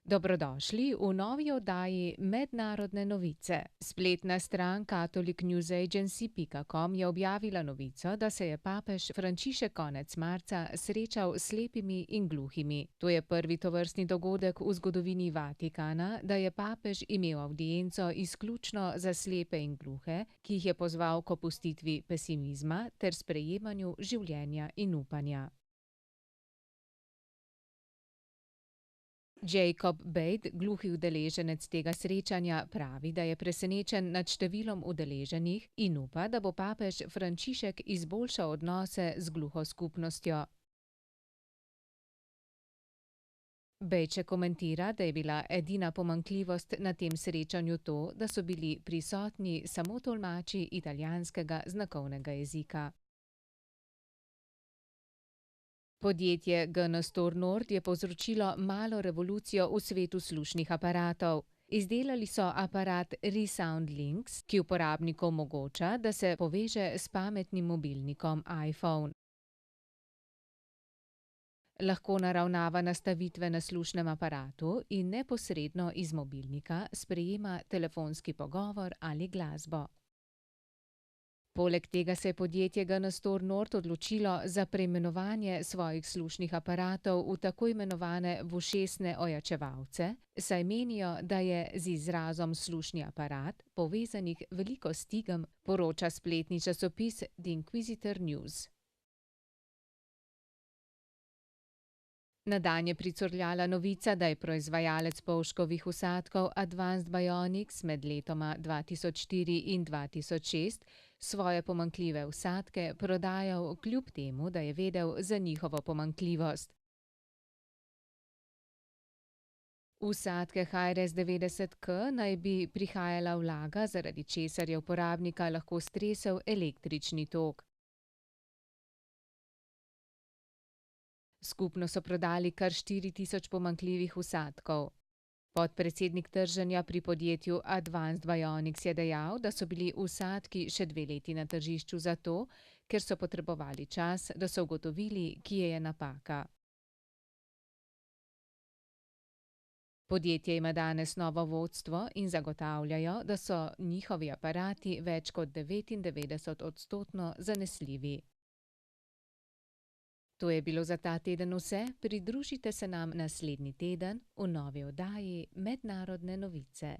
Dobrodošli v novi oddaji Mednarodne novice. Spletna stran catholicnewsagency.com je objavila novico, da se je papež Frančišek konec marca srečal s slepimi in gluhimi. To je prvi tovrstni dogodek v zgodovini Vatikana, da je papež imel avdienco izključno za slepe in gluhe, ki jih je pozval k opustitvi pesimizma ter sprejemanju življenja in upanja. Jacob Bate, gluhi udeleženec tega srečanja, pravi, da je presenečen nad številom udeleženih in upa, da bo papež Frančišek izboljšal odnose z gluho skupnostjo. Bejče komentira, da je bila edina pomanjkljivost na tem srečanju to, da so bili prisotni samo tolmači italijanskega znakovnega jezika. Podjetje GN Store Nord je povzročilo malo revolucijo v svetu slušnih aparatov. Izdelali so aparat ReSound Links, ki uporabniku omogoča, da se poveže s pametnim mobilnikom iPhone. Lahko naravnava nastavitve na slušnem aparatu in neposredno iz mobilnika sprejema telefonski pogovor ali glasbo. Poleg tega se je podjetje GN Store Nord odločilo za preimenovanje svojih slušnih aparatov v tako imenovane ušesne ojačevalce, saj menijo, da je z izrazom slušni aparat povezanih veliko stigem, poroča spletni časopis The Inquisitor News. Na dan je pricurljala novica, da je proizvajalec polžkovih vsadkov Advanced Bionics med letoma 2004 in 2006 svoje pomanjkljive vsadke prodajal kljub temu, da je vedel za njihovo pomanjkljivost. V vsadke HRS 90K naj bi prihajala vlaga, zaradi česar je uporabnika lahko stresel električni tok. Skupno so prodali kar 4000 pomanjkljivih vsadkov. Podpredsednik trženja pri podjetju Advanced Bionics je dejal, da so bili vsadki še 2 leti na tržišču zato, ker so potrebovali čas, da so ugotovili, kje je napaka. Podjetje ima danes novo vodstvo in zagotavljajo, da so njihovi aparati več kot 99% zanesljivi. To je bilo za ta teden vse, pridružite se nam naslednji teden v novi oddaji Mednarodne novice.